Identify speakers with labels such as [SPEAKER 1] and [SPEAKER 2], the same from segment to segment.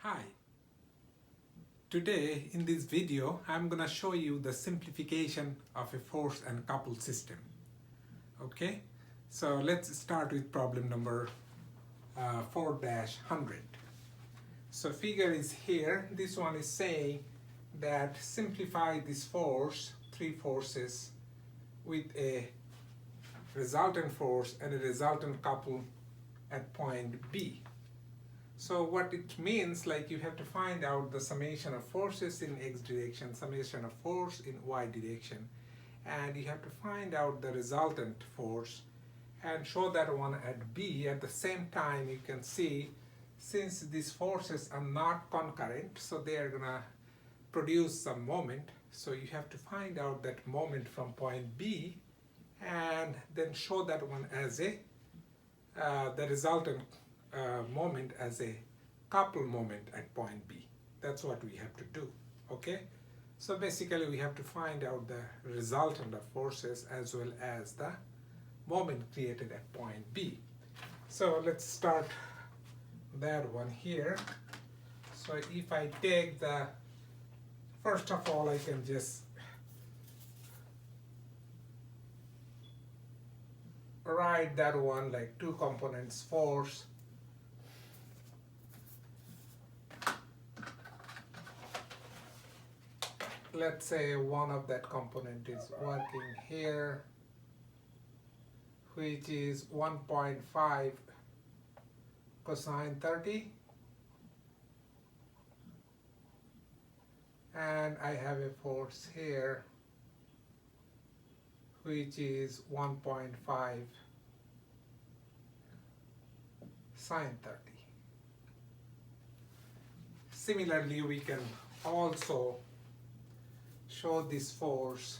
[SPEAKER 1] Hi, today in this video I'm gonna show you the simplification of a force and couple system. Okay, so let's start with problem number 4-100. So figure is here. This one is saying that simplify this force, three forces, with a resultant force and a resultant couple at point B. So what it means, like, you have to find out the summation of forces in x direction, summation of force in y direction, and you have to find out the resultant force and show that one at B. At the same time, you can see, since these forces are not concurrent, so they are gonna produce some moment. So you have to find out that moment from point B and then show that one as a the resultant moment as a couple moment at point B. That's what we have to do. Okay, so basically we have to find out the resultant of forces as well as the moment created at point B. So let's start that one here. So if I take the, first of all, I can just write that one like two components force let's say one of that component is working here, which is 1.5 cosine 30, and I have a force here which is 1.5 sine 30. Similarly, we can also show this force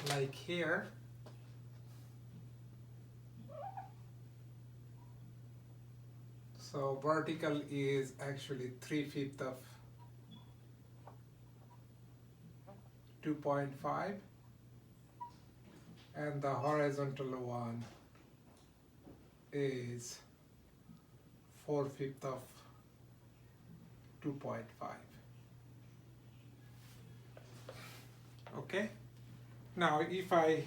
[SPEAKER 1] like here. So vertical is actually 3/5 of 2.5, and the horizontal one is 4/5 of 2.5. Okay, now if I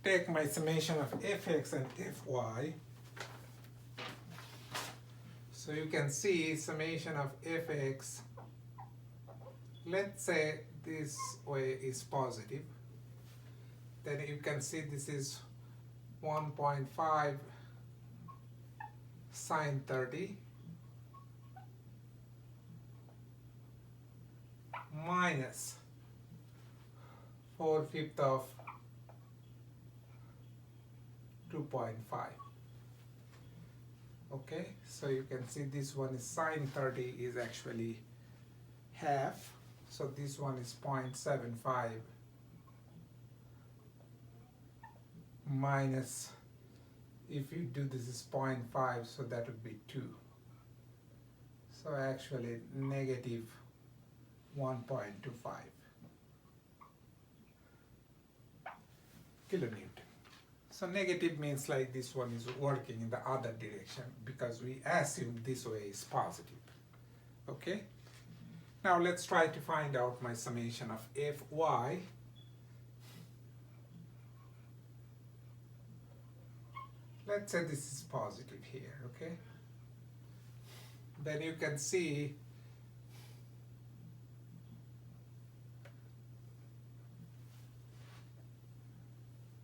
[SPEAKER 1] take my summation of fx and fy, so you can see summation of fx, let's say this way is positive, then you can see this is 1.5 sine 30 minus 4/5 of 2.5. Okay, so you can see this one is sine 30 is actually half, so this one is 0.75 minus, if you do this is 0.5, so that would be 2. So actually negative 1.25 kilonewton. So negative means like this one is working in the other direction because we assume this way is positive. Okay? Now let's try to find out my summation of Fy. Let's say this is positive here, okay? Then you can see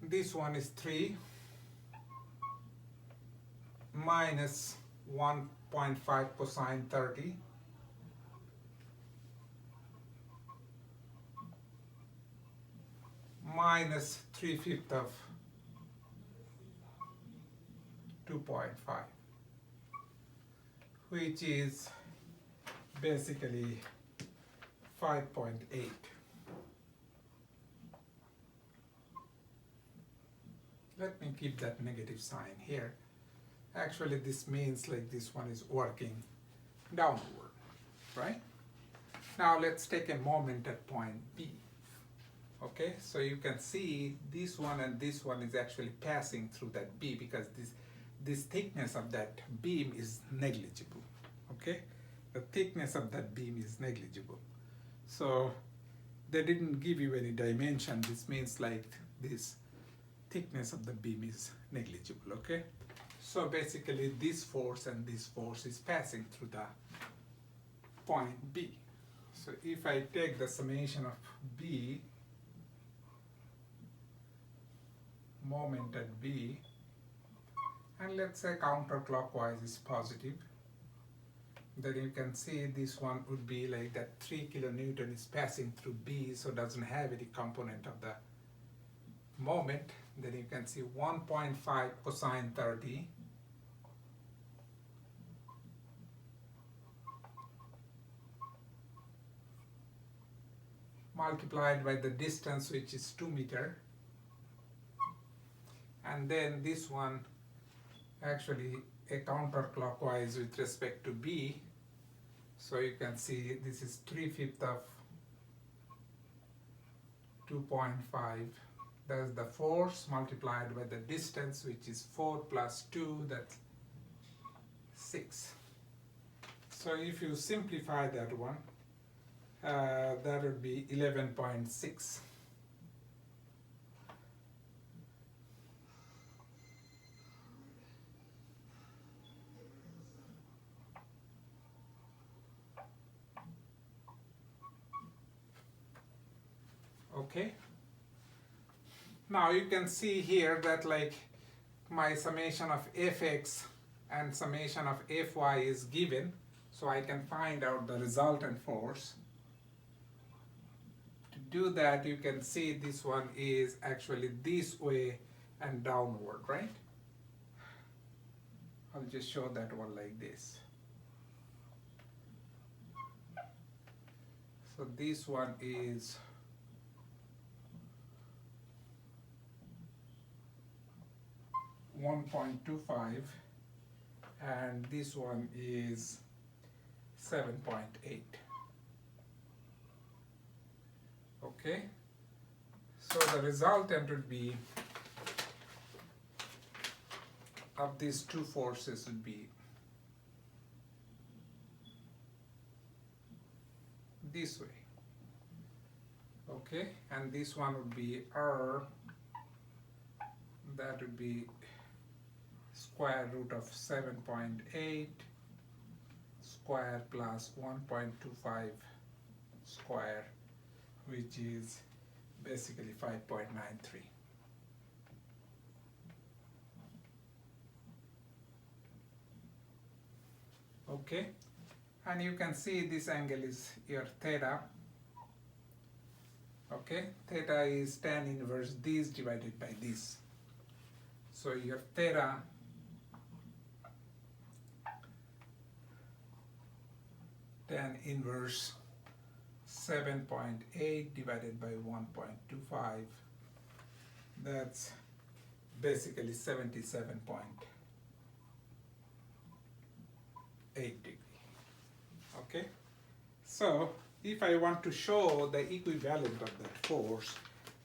[SPEAKER 1] this one is 3 minus 1.5 cosine 30 minus 3/5 of 2.5, which is basically 5.8. Let me keep that negative sign here. Actually, this means like this one is working downward, right? Now let's take a moment at point B. Okay, so you can see this one and this one is actually passing through that beam because this thickness of that beam is negligible. Okay, the thickness of that beam is negligible. So they didn't give you any dimension. This means like this thickness of the beam is negligible. Okay, so basically this force and this force is passing through the point B. So if I take the summation of B, moment at B, and let's say counterclockwise is positive, then you can see this one would be like that 3 kilonewton is passing through B, so doesn't have any component of the moment. Then you can see 1.5 cosine 30 multiplied by the distance, which is 2 meters. And then this one actually a counterclockwise with respect to B. So you can see this is 3/5 of 2.5. That's the force multiplied by the distance, which is 4 plus 2, that's 6. So if you simplify that one, that would be 11.6. Okay. Now you can see here that like my summation of fx and summation of fy is given, so I can find out the resultant force. To do that, you can see this one is actually this way and downward, right? I'll just show that one like this. So this one is 1.25 and this one is 7.8. Okay, so the resultant would be of these two forces would be this way. Okay, and this one would be R, that would be square root of 7.8 square plus 1.25 square, which is basically 5.93. Okay, and you can see this angle is your theta. Okay, theta is tan inverse this divided by this. So your theta tan inverse 7.8 divided by 1.25, that's basically 77.8 degree. Okay, so if I want to show the equivalent of that force,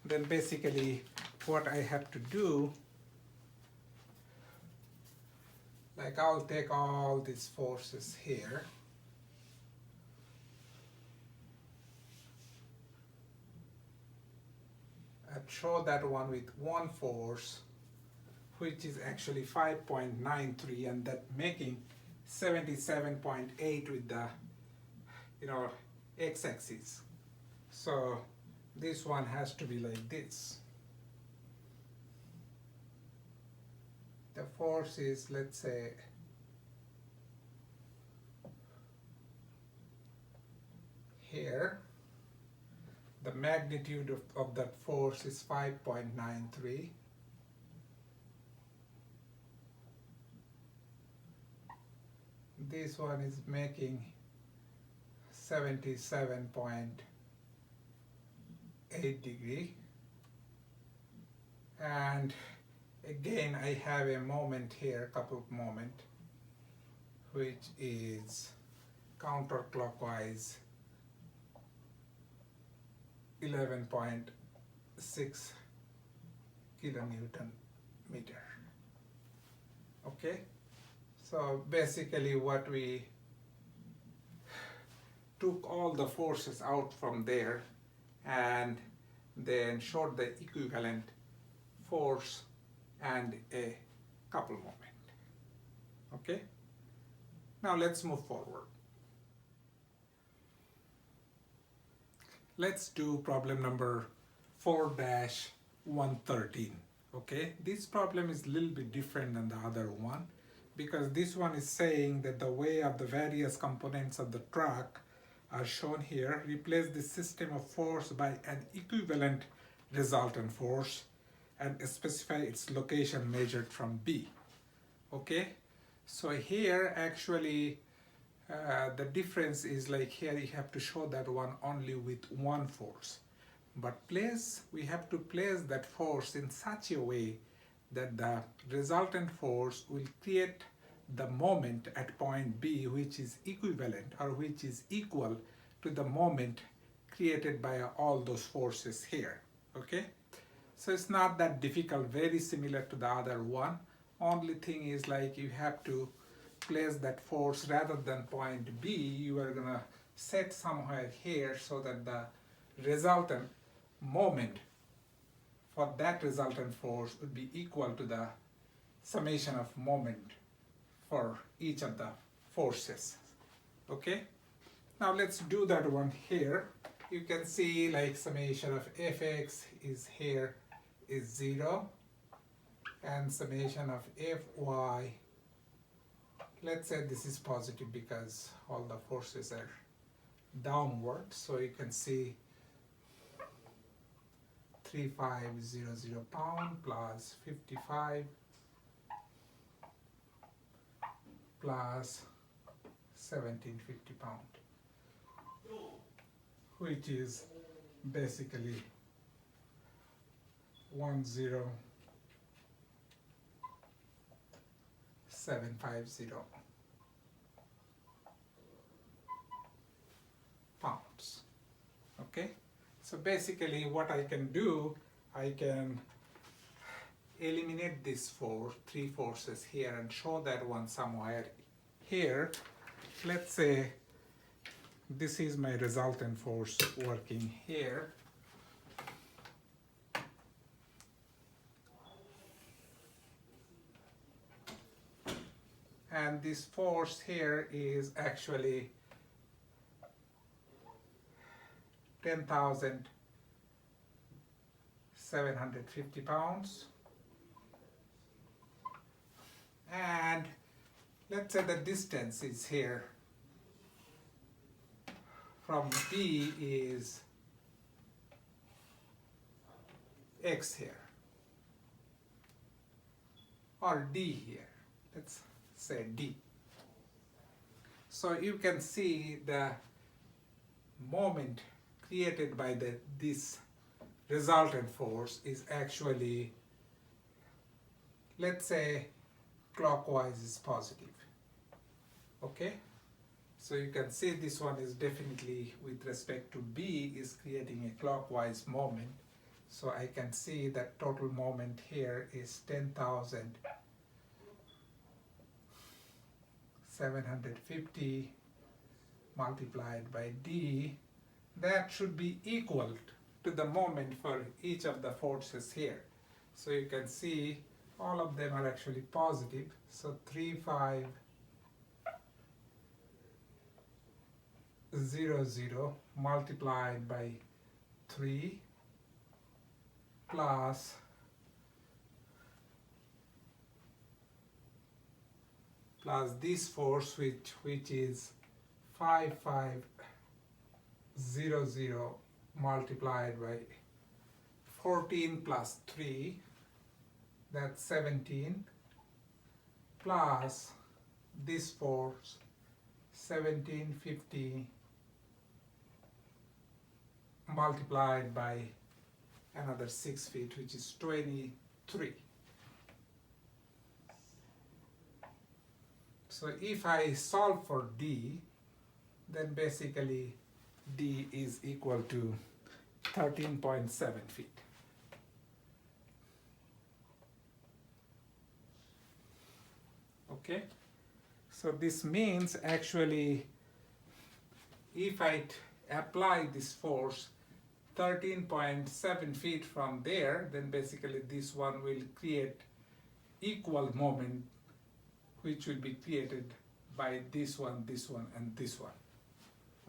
[SPEAKER 1] then basically what I have to do, like I'll take all these forces here, and show that one with one force, which is actually 5.93, and that making 77.8 with the x-axis. So this one has to be like this. The force is, let's say, here. The magnitude of that force is 5.93. This one is making 77.8 degree. And again, I have a moment here, couple of moment, which is counterclockwise 11.8 6 kilonewton meter. Okay, so basically what we took all the forces out from there and then showed the equivalent force and a couple moment. Okay, now let's move forward. Let's do problem number 4-113. Okay, this problem is a little bit different than the other one because this one is saying that the way of the various components of the truck are shown here. Replace the system of force by an equivalent resultant force and specify its location measured from B. Okay, so here actually the difference is like here you have to show that one only with one force, but we have to place that force in such a way that the resultant force will create the moment at point B which is equivalent or which is equal to the moment created by all those forces here. Okay, so it's not that difficult, very similar to the other one. Only thing is like you have to place that force rather than point B, you are gonna set somewhere here so that the resultant moment for that resultant force would be equal to the summation of moment for each of the forces. Okay, now let's do that one here. You can see like summation of fx is here is 0 and summation of fy, let's say this is positive because all the forces are downward, so you can see 3500 pound plus 55 plus 1750 pound, which is basically 10750 pounds. Okay, so basically what I can do, I can eliminate these three forces here and show that one somewhere here. Let's say this is my resultant force working here. And this force here is actually 10,750 pounds. And let's say the distance is here from B is X here, or D here. Let's say D. So you can see the moment created by this resultant force is actually, let's say, clockwise is positive. Okay, so you can see this one is definitely with respect to B is creating a clockwise moment. So I can see that total moment here is 10,750 multiplied by D. That should be equal to the moment for each of the forces here. So you can see all of them are actually positive. So 3500 multiplied by 3 plus this force which is 5500 multiplied by 14 plus 3, that's 17, plus this force 1750 multiplied by another 6 feet, which is 23. So if I solve for D, then basically D is equal to 13.7 feet. Okay, so this means actually if I apply this force 13.7 feet from there, then basically this one will create equal moment which will be created by this one, and this one.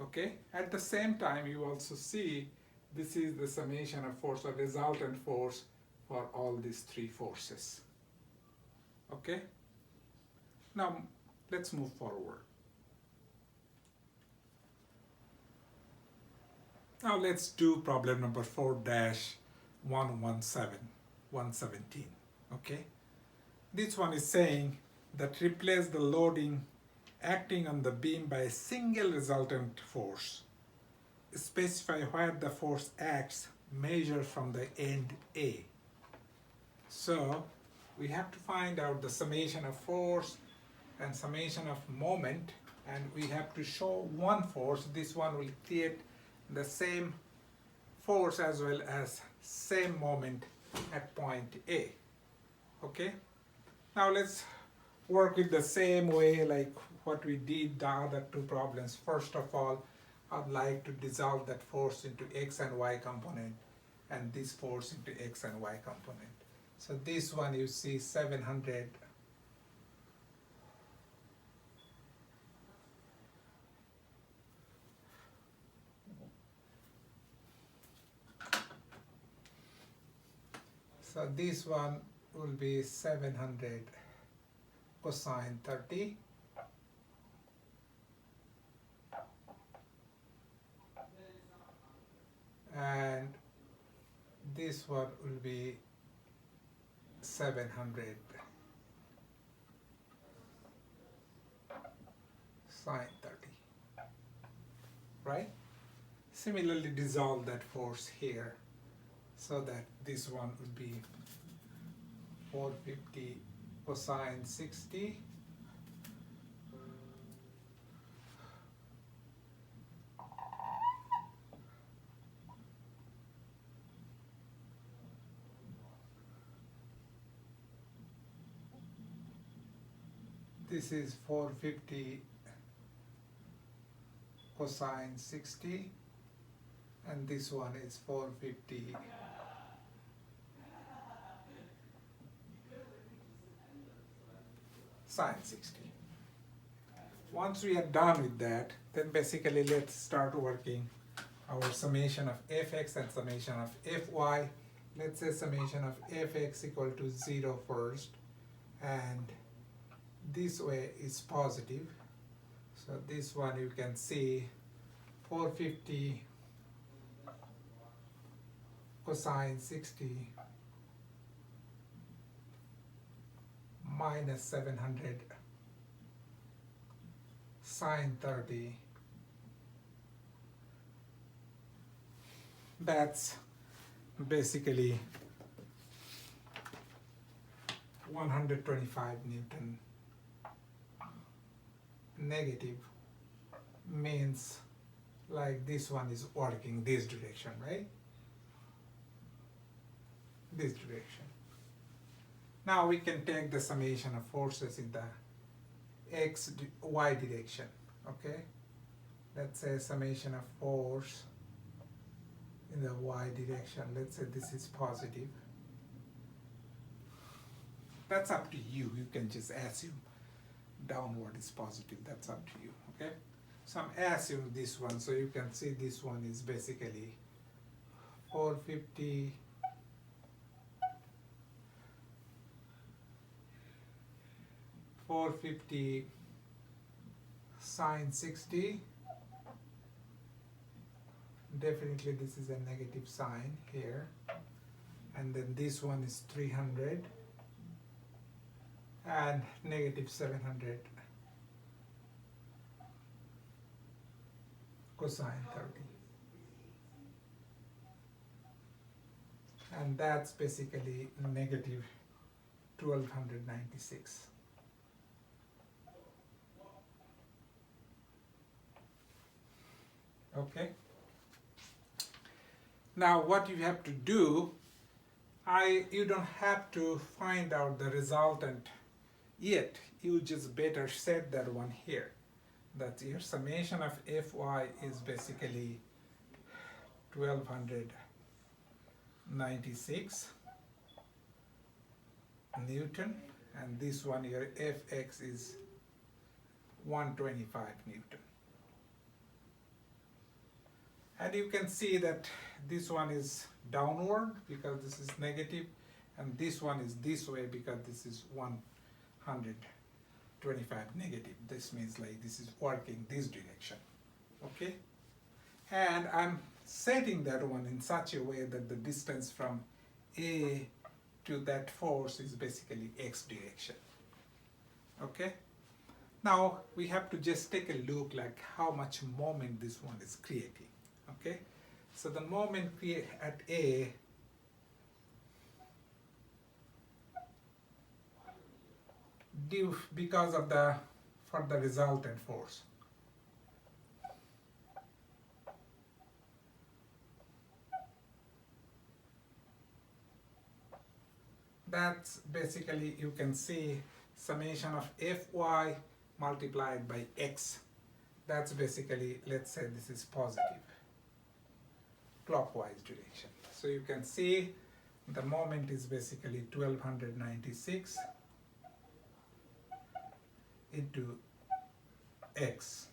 [SPEAKER 1] Okay, at the same time you also see this is the summation of force or resultant force for all these three forces. Okay, now let's move forward. Now let's do problem number 4-117. Okay, this one is saying that replace the loading acting on the beam by a single resultant force. Specify where the force acts, measure from the end A. So we have to find out the summation of force and summation of moment, and we have to show one force. This one will create the same force as well as same moment at point A. Okay, now let's work with the same way like what we did the other two problems. First of all, I'd like to dissolve that force into x and y component and this force into x and y component. So this one you see 700 so this one will be 700 cosine 30 and this one will be 700 sine 30, right? Similarly dissolve that force here so that this one would be 450 cosine 60 this is 450 cosine 60 and this one is 450 sine 60. Once we are done with that, then basically let's start working our summation of fx and summation of fy. Let's say summation of fx equal to 0 first, and this way is positive. So this one you can see 450 cosine 60 minus 700 sine 30. That's basically 125 Newton. Negative means like this one is working this direction, right? This direction. Now we can take the summation of forces in the y direction, okay? Let's say summation of force in the y direction. Let's say this is positive. That's up to you. You can just assume downward is positive. That's up to you, okay? So I'm assuming this one, so you can see this one is basically 450 sine 60. Definitely this is a negative sign here, and then this one is 300 and negative 700 cosine 30, and that's basically negative 1296. Okay, now what you have to do, you don't have to find out the resultant Yet you just better set that one here. That your summation of Fy is basically 1296 Newton, and this one your Fx is 125 Newton. And you can see that this one is downward because this is negative, and this one is this way because this is 125 negative. This means like this is working this direction, okay? And I'm setting that one in such a way that the distance from A to that force is basically x direction, okay? Now we have to just take a look like how much moment this one is creating, okay? So the moment at A due because of the resultant force. That's basically, you can see summation of Fy multiplied by x. That's basically, let's say this is positive, clockwise direction. So you can see the moment is basically 1296 into x.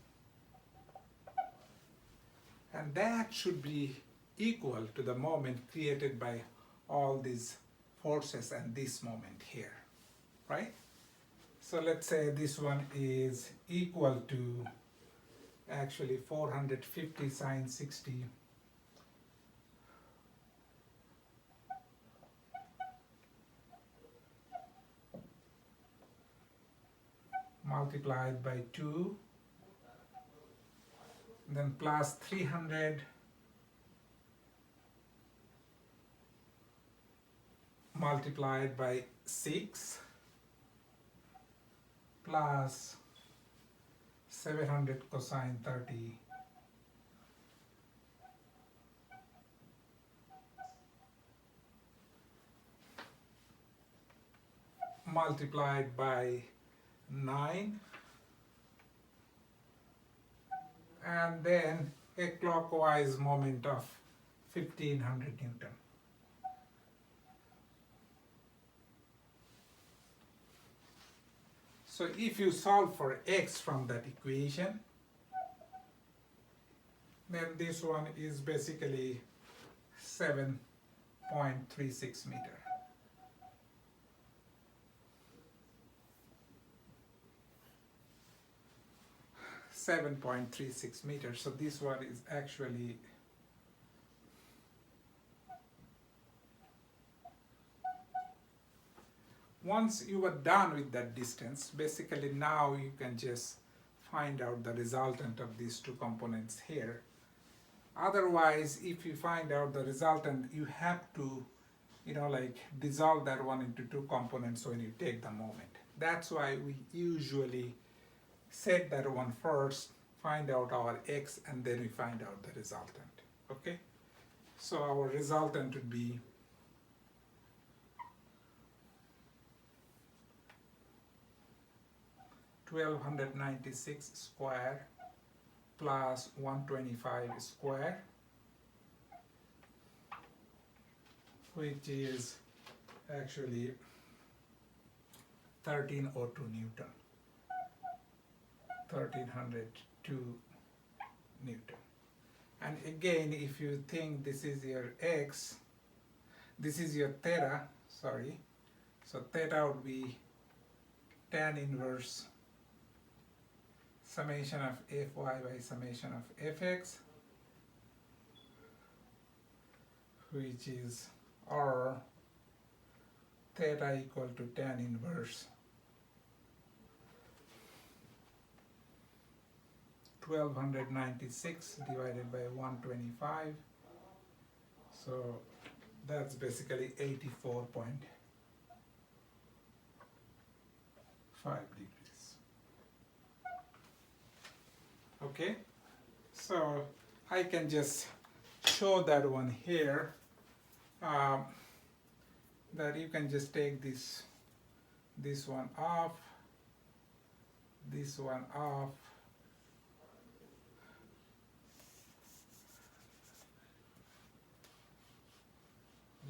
[SPEAKER 1] And that should be equal to the moment created by all these forces and this moment here, right? So let's say this one is equal to actually 450 sine 60 multiplied by 2, then plus 300 multiplied by 6 plus 700 cosine 30 multiplied by 9, and then a clockwise moment of 1500 Newton. So if you solve for x from that equation, then this one is basically 7.36 meter. .36 meters. So this one is actually once you are done with that distance, basically now you can just find out the resultant of these two components here. Otherwise, if you find out the resultant, you have to, like dissolve that one into two components when you take the moment. That's why we usually set that one first, find out our x, and then we find out the resultant, okay? So our resultant would be (1296) square plus 125 square, which is actually 1302 Newton. 1302 Newton. And again, if you think this is your x, this is your theta, sorry. So theta would be tan inverse summation of Fy by summation of Fx, which is or theta equal to tan inverse 1296 divided by 125, so that's basically 84.5 degrees. Okay, so I can just show that one here, that you can just take this one off, this one off.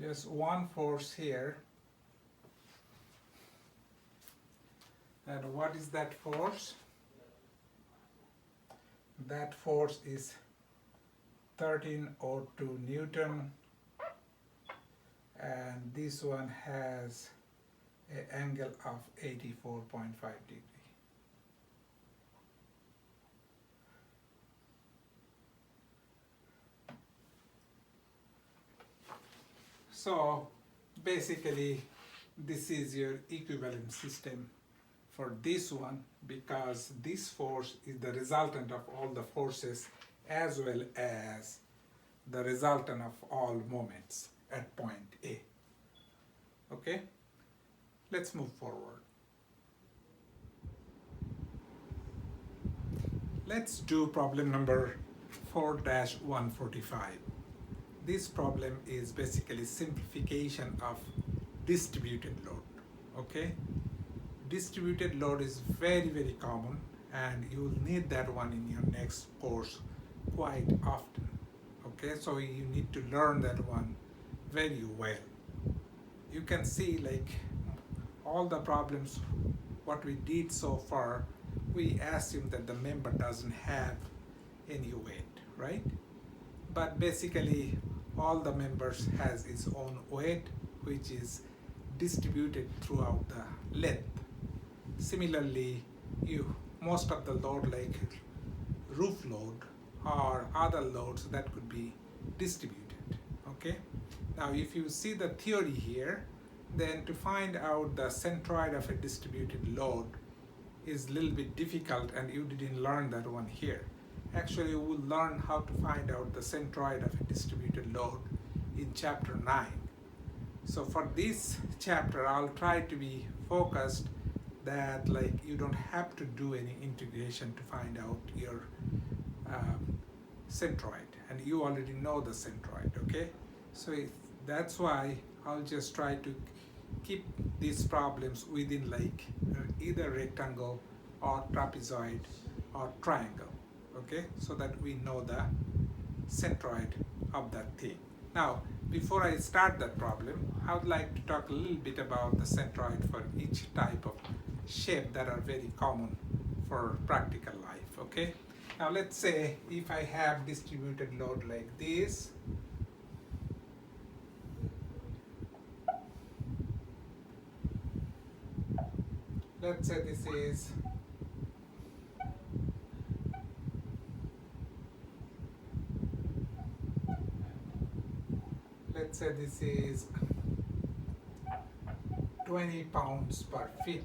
[SPEAKER 1] Just one force here. And what is that force? That force is 1302 Newton, and this one has an angle of 84.5 degrees. So basically this is your equivalent system for this one, because this force is the resultant of all the forces as well as the resultant of all moments at point A. Okay, let's move forward. Let's do problem number 4-145. This problem is basically simplification of distributed load. Okay, distributed load is very, very common, and you will need that one in your next course quite often. Okay, so you need to learn that one very well. You can see, like, all the problems what we did so far, we assume that the member doesn't have any weight, right? But basically all the members has its own weight, which is distributed throughout the length. Similarly, most of the load, like roof load or other loads, that could be distributed. Okay, now if you see the theory here, then to find out the centroid of a distributed load is a little bit difficult, and you didn't learn that one here. Actually, you will learn how to find out the centroid of a distributed load in chapter 9. So for this chapter, I'll try to be focused that, like, you don't have to do any integration to find out your centroid, and you already know the centroid. Okay, so that's why I'll just try to keep these problems within, like, either rectangle or trapezoid or triangle. Okay, so that we know the centroid of that thing. Now, before I start that problem, I would like to talk a little bit about the centroid for each type of shape that are very common for practical life. Okay, now let's say if I have distributed load like this, let's say this is let's say this is 20 pounds per feet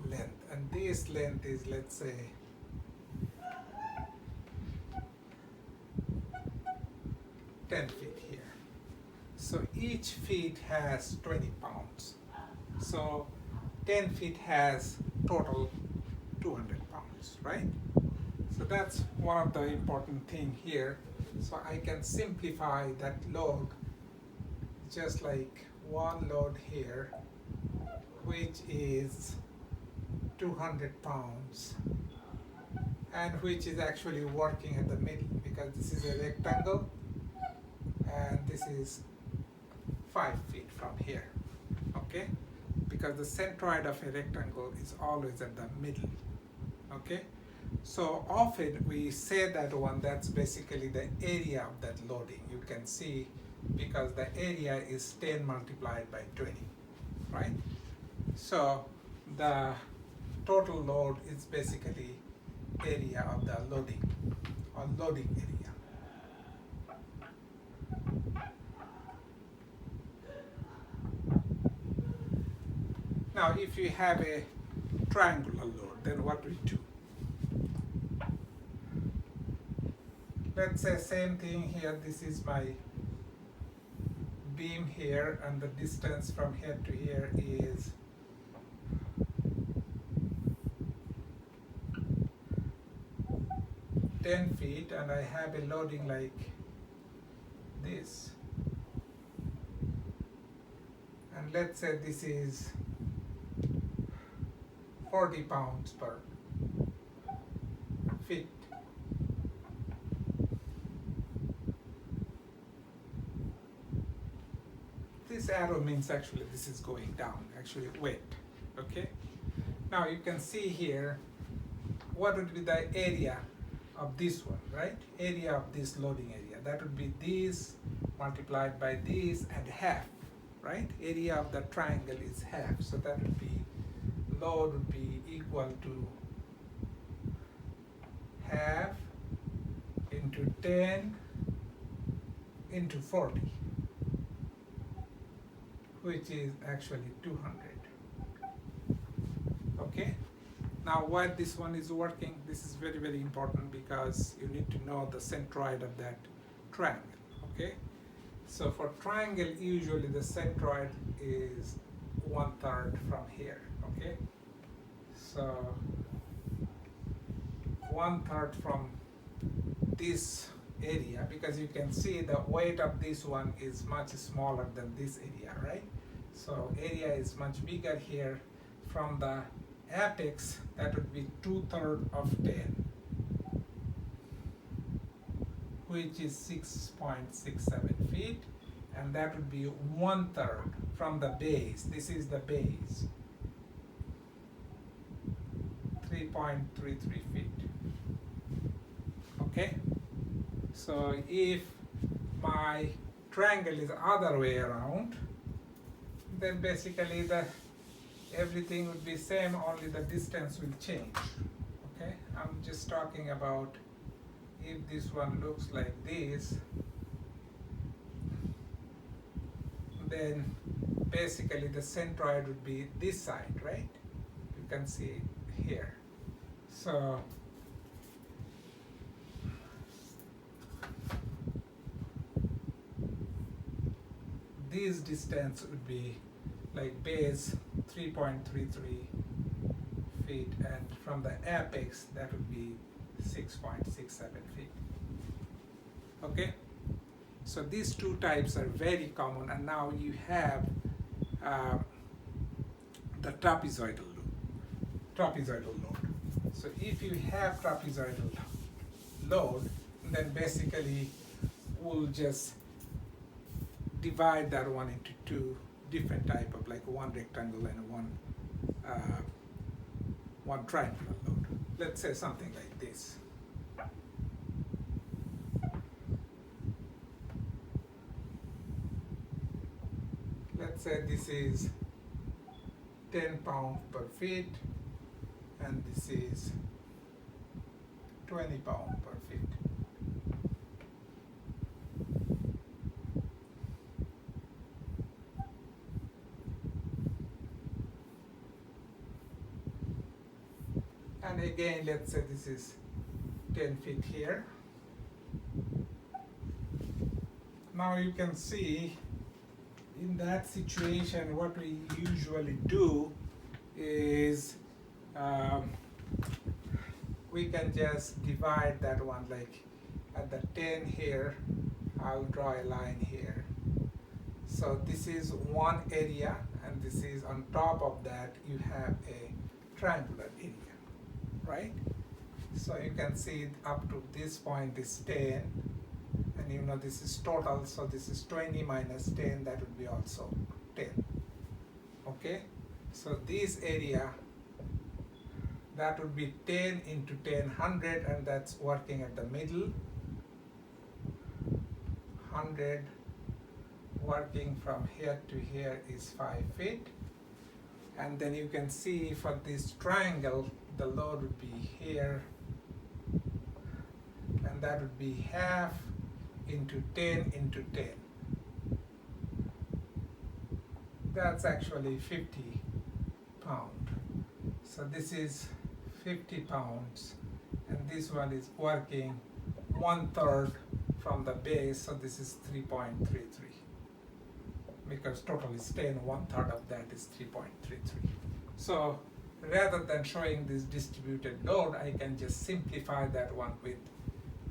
[SPEAKER 1] length, and this length is, let's say, 10 feet here. So each feet has 20 pounds. So 10 feet has total 200 pounds, right? So that's one of the important thing here. So I can simplify that load just like one load here, which is 200 pounds, and which is actually working at the middle, because this is a rectangle and this is 5 feet from here. Okay, because the centroid of a rectangle is always at the middle. Okay, so often we say that one, that's basically the area of that loading. You can see, because the area is 10 multiplied by 20, right? So the total load is basically area of the loading, or loading area. Now, if you have a triangular load, then what we do? Let's say same thing here. This is my beam here, and the distance from here to here is 10 feet, and I have a loading like this. And let's say this is 40 pounds per feet. This arrow means actually this is going down, actually weight, okay? Now you can see here what would be the area of this one, right? Area of this loading area. That would be this multiplied by this and half, right? Area of the triangle is half, so that would be, load would be equal to half into 10 into 40, which is actually 200. Okay? Now why this one is working, this is very, very important because you need to know the centroid of that triangle. Okay? So for triangle, usually the centroid is 1/3 from here. Okay? So 1/3 from this area, because you can see the weight of this one is much smaller than this area, right? So area is much bigger here. From the apex, that would be 2/3 of 10, which is 6.67 feet, and that would be 1/3 from the base. This is the base, 3.33 feet. Okay? So if my triangle is other way around, then basically everything would be same, only the distance will change. Okay? I'm just talking about if this one looks like this, then basically the centroid would be this side, right? You can see it here. So this distance would be like base 3.33 feet, and from the apex that would be 6.67 feet. Okay? So these two types are very common, and now you have the trapezoidal load. So if you have trapezoidal load, then basically we'll just divide that one into two different type of, like one rectangle and one triangular load. Let's say something like this. Let's say this is 10 pounds per feet, and this is 20 pounds per feet. And again, let's say this is 10 feet here. Now you can see in that situation, what we usually do is we can just divide that one, like at the 10 here, I'll draw a line here. So this is one area, and this is on top of that, you have a triangular area, right? So you can see up to this point is 10, and you know this is total, so this is 20 minus 10, that would be also 10. Okay? So this area, that would be 10 into 10, 100, and that's working at the middle. 100 working from here to here is 5 feet. And then you can see for this triangle, the load would be here, and that would be half into 10 into 10. That's actually 50 pounds. So this is 50 pounds, and this one is working 1/3 from the base, so this is 3.33. Because total is 10, 1/3 of that is 3.33. So rather than showing this distributed load, I can just simplify that one with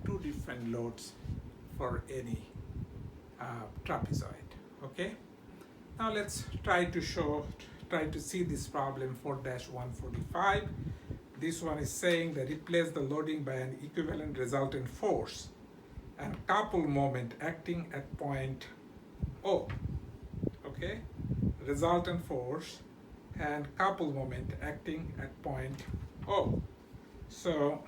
[SPEAKER 1] two different loads for any trapezoid. Okay? Now let's try to show try to see this problem 4-145. This one is saying that replace the loading by an equivalent resultant force and couple moment acting at point O. Okay? Resultant force and couple moment acting at point O. So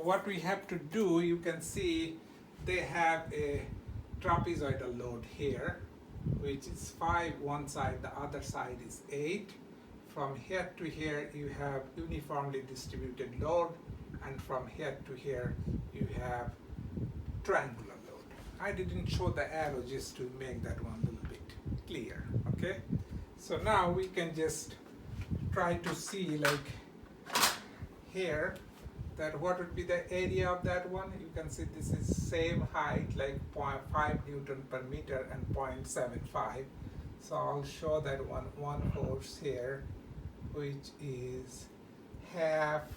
[SPEAKER 1] what we have to do, you can see they have a trapezoidal load here, which is 5 one side, the other side is 8. From here to here you have uniformly distributed load, and from here to here you have triangular load. I didn't show the arrow just to make that one a little bit clear. Okay, so now we can just try to see, like here, that what would be the area of that one. You can see this is same height, like 0.5 Newton per meter and 0.75. So I'll show that one force here, which is half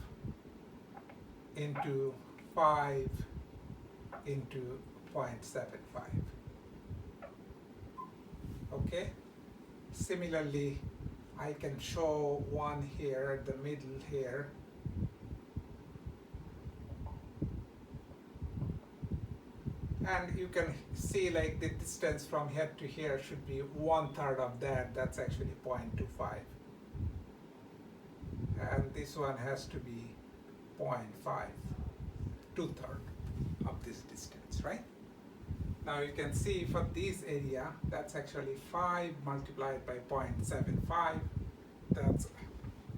[SPEAKER 1] into 5 into 0.75. Okay. Similarly, I can show one here, the middle here. And you can see, like, the distance from here to here should be 1/3 of that. That's actually 0.25. And this one has to be 0.5, 2/3 of this distance, right? Now you can see for this area, that's actually 5 multiplied by 0.75. That's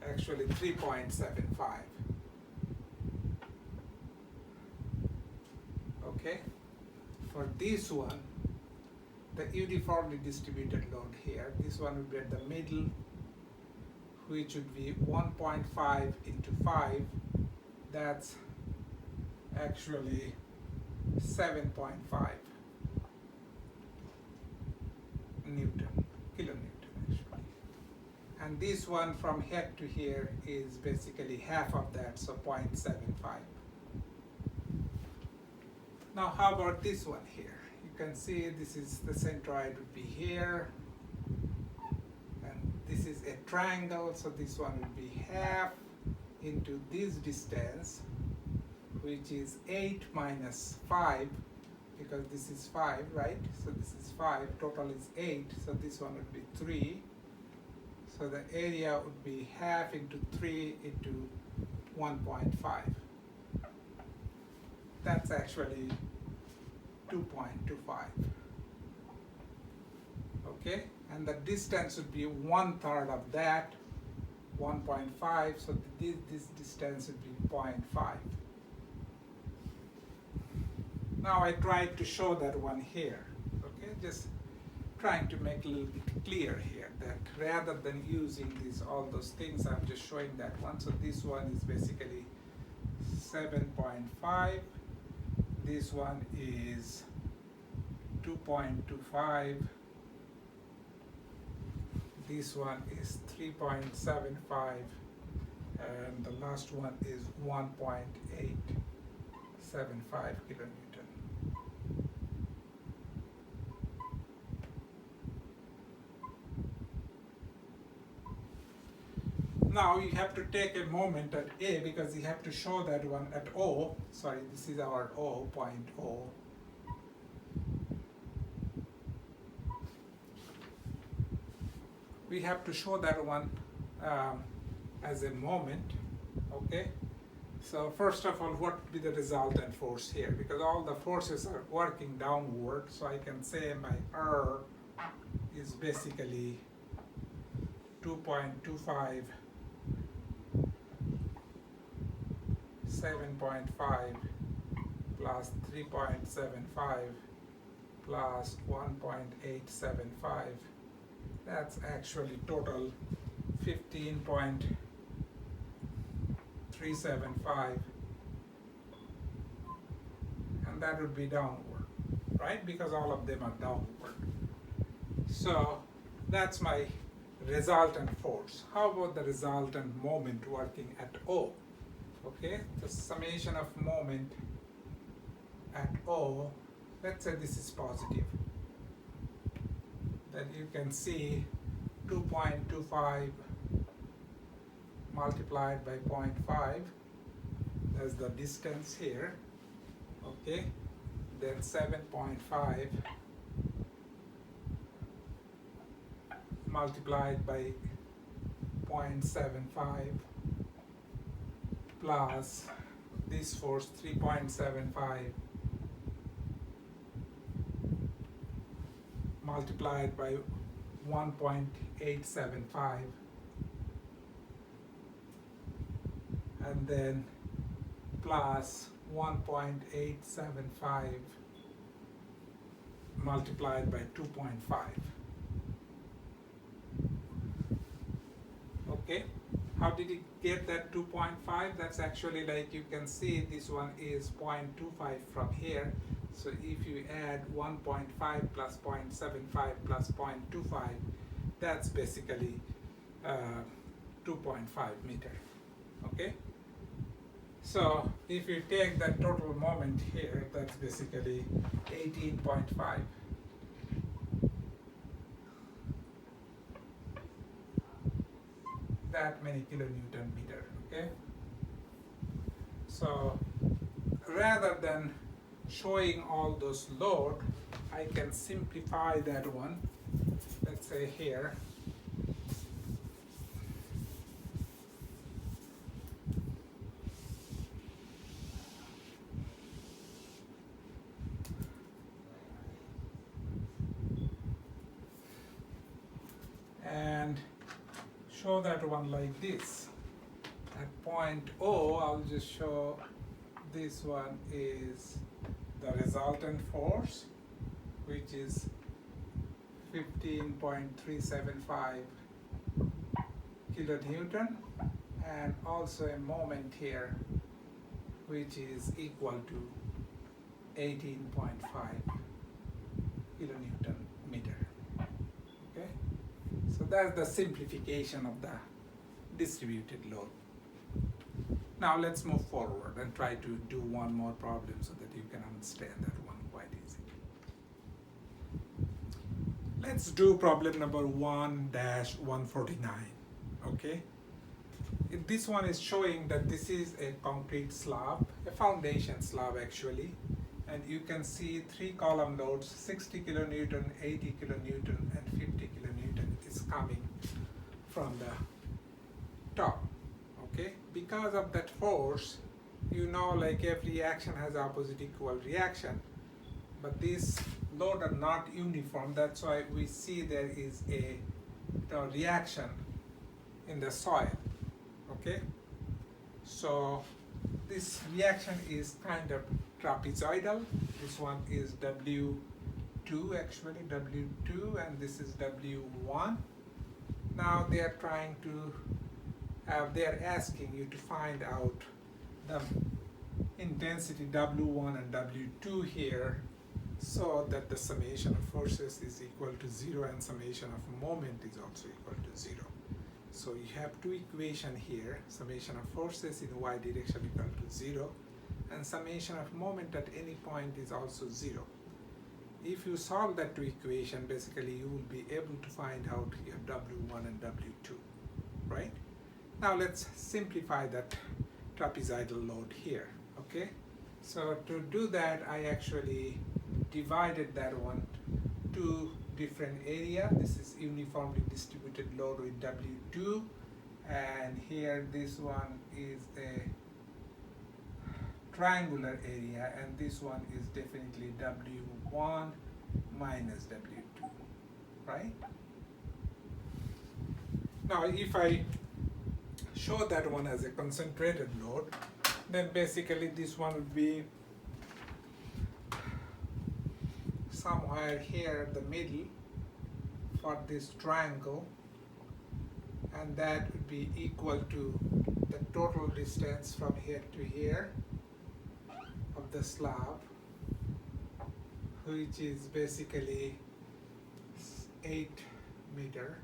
[SPEAKER 1] actually 3.75. Okay? For this one, the uniformly distributed load here, this one would be at the middle, which would be 1.5 into 5. That's actually 7.5 kilonewton actually. And this one from here to here is basically half of that, so 0.75. Now how about this one here? You can see this is the centroid would be here, and this is a triangle, so this one would be half into this distance, which is 8 minus 5, because this is 5, right? So this is 5, total is 8, so this one would be 3. So the area would be half into 3 into 1.5. That's actually 2.25. Okay, and the distance would be 1/3 of that, 1.5. So this distance would be 0.5. Now I tried to show that one here. Okay, just trying to make a little bit clear here that rather than using all those things, I'm just showing that one. So this one is basically 7.5. This one is 2.25. This one is 3.75. And the last one is 1.875 kilonewton. Now you have to take a moment at A, because you have to show that one at O. Sorry, this is our O, point O. We have to show that one as a moment, okay? So first of all, what would be the resultant force here? Because all the forces are working downward, so I can say my R is basically 2.25 7.5 plus 3.75 plus 1.875. That's actually total 15.375, and that would be downward, right? Because all of them are downward. So that's my resultant force. How about the resultant moment working at O? Okay, the summation of moment at O, let's say this is positive, then you can see 2.25 multiplied by 0.5, that's the distance here, okay, then 7.5 multiplied by 0.75 plus this force 3.75 multiplied by 1.875, and then plus 1.875 multiplied by 2.5. Okay, how did you get that 2.5? That's actually, like you can see, this one is 0.25 from here. So if you add 1.5 plus 0.75 plus 0.25, that's basically 2.5 meter. Okay, so if you take the total moment here, that's basically 18.5. That many kilonewton meter. Okay, so rather than showing all those load, I can simplify that one. Let's say here, and show that one like this. At point O, I'll just show this one is the resultant force, which is 15.375 kilonewton, and also a moment here which is equal to 18.5 kilonewton meter. Okay, so that's the simplification of the distributed load. Now let's move forward and try to do one more problem so that you can understand that one quite easily. Let's do problem number 1-149. Okay, this one is showing that this is a concrete slab, a foundation slab actually, and you can see 3 column loads, 60 kilonewton, 80 kilonewton, and 50 kilonewton is coming from the top. Okay, because of that force, you know, like every action has opposite equal reaction, but these loads are not uniform. That's why we see there is a reaction in the soil. Okay, so this reaction is kind of trapezoidal. This one is W2 actually, W2, and this is W1. Now they are trying to they are asking you to find out the intensity W1 and W2 here, so that the summation of forces is equal to 0 and summation of moment is also equal to 0. So you have two equations here, summation of forces in y direction equal to 0, and summation of moment at any point is also 0. If you solve that two equation, basically you will be able to find out your W1 and W2, right? Now let's simplify that trapezoidal load here, okay? So to do that, I actually divided that one to different area. This is uniformly distributed load with W2, and here this one is a triangular area, and this one is definitely W1 minus W2, right? Now if I show that one as a concentrated load, then basically this one would be somewhere here in the middle for this triangle, and that would be equal to the total distance from here to here of the slab, which is basically 8 meter,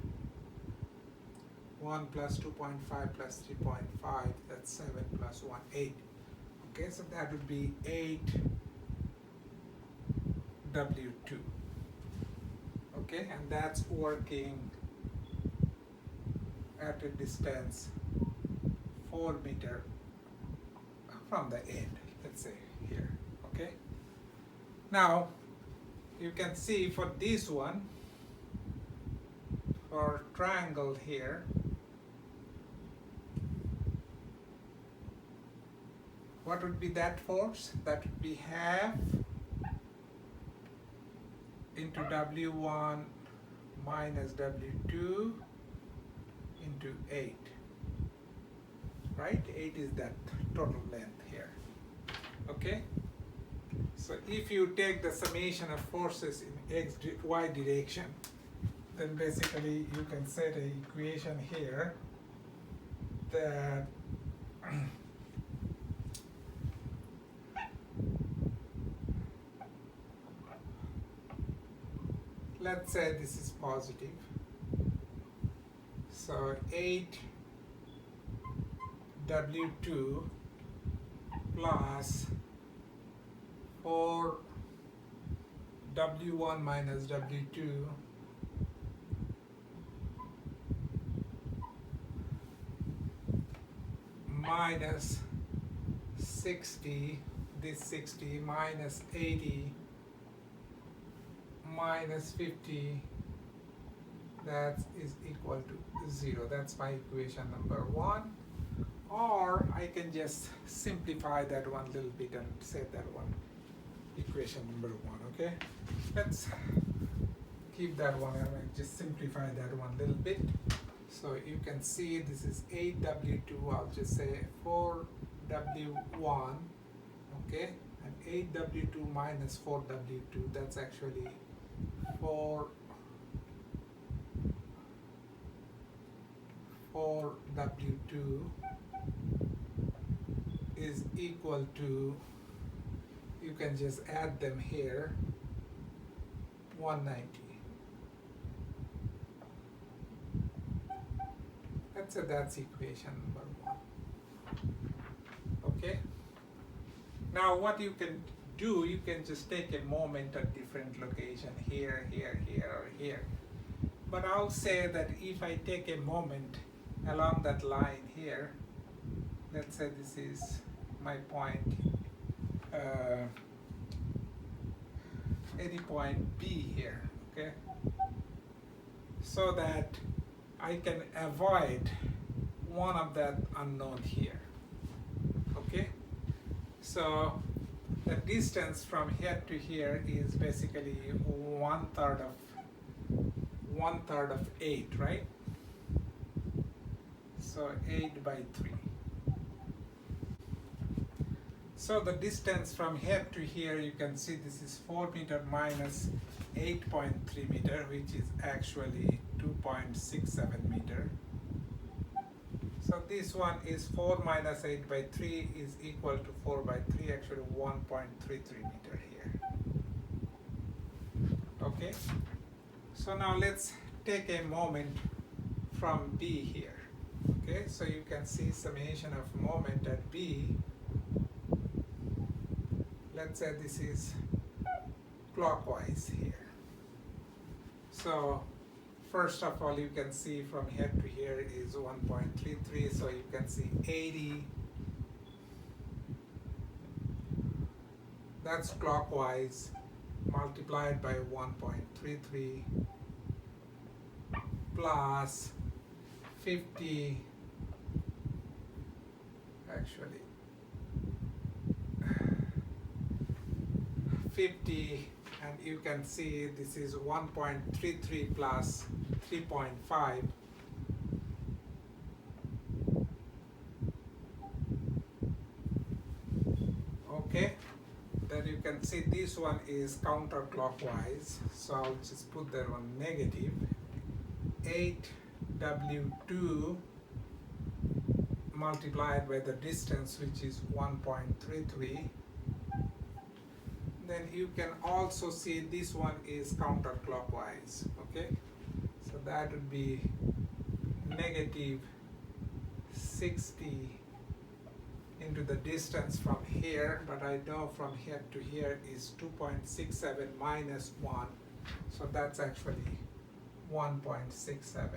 [SPEAKER 1] 1 plus 2.5 plus 3.5, that's 7 plus 1, 8. Okay, so that would be 8W2. Okay, and that's working at a distance 4 meter from the end, let's say here. Okay, now you can see for this one, for triangle here, what would be that force? That would be half into W1 minus W2 into 8. Right? 8 is that total length here. Okay? So if you take the summation of forces in y direction, then basically you can set an equation here that let's say this is positive. So 8W2 plus 4W1 minus W2 minus 60, this 60 minus 80 minus 50, that is equal to 0. That's my equation number 1. Or I can just simplify that one little bit and say that one equation number 1. Okay, let's keep that one and just simplify that one little bit. So you can see this is 8W2, I'll just say 4W1, okay, and 8W2 minus 4W2, that's actually 4W2 is equal to, you can just add them here, 190. That's equation number 1. Okay. Now what you can do, you can just take a moment at different location, here, here, here, or here. But I'll say that if I take a moment along that line here, let's say this is my point, any point B here, okay? So that I can avoid one of that unknown here, okay? So the distance from here to here is basically one third of 8, right? So 8 by 3. So the distance from here to here, you can see this is 4 meter minus 8.3 meter, which is actually 2.67 meter. So this one is 4 minus 8 by 3 is equal to 4 by 3, actually 1.33 meter here. Okay, so now let's take a moment from B here. Okay, so you can see summation of moment at B. Let's say this is clockwise here. So first of all, you can see from here to here is 1.33, so you can see 80. That's clockwise multiplied by 1.33 plus 50, actually 50, and you can see this is 1.33 plus 3.5. Okay, then you can see this one is counterclockwise, so I'll just put that one negative. 8W2 multiplied by the distance, which is 1.33. Then you can also see this one is counterclockwise, okay? So that would be negative 60 into the distance from here, but I know from here to here is 2.67 minus 1, so that's actually 1.67,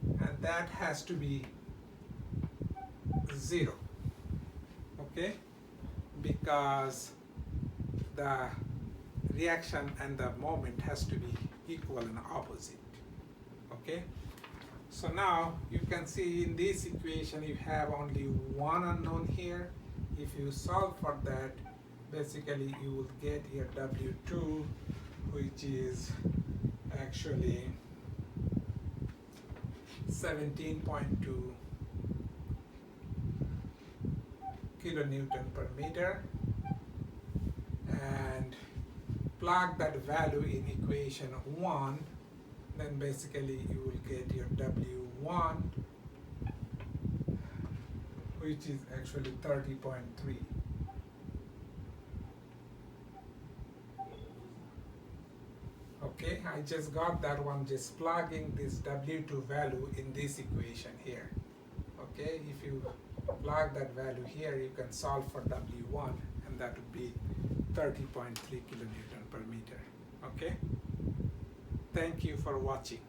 [SPEAKER 1] and that has to be 0, okay, because the reaction and the moment has to be equal and opposite, okay. So now you can see in this equation you have only one unknown here. If you solve for that, basically you will get your W2, which is actually 17.2 kilonewton per meter, and plug that value in equation 1, then basically you will get your W1, which is actually 30.3. Okay, I just got that one just plugging this W2 value in this equation here. Okay, if you plug that value here, you can solve for W1, and that would be 30.3 kilonewton per meter. Okay, thank you for watching.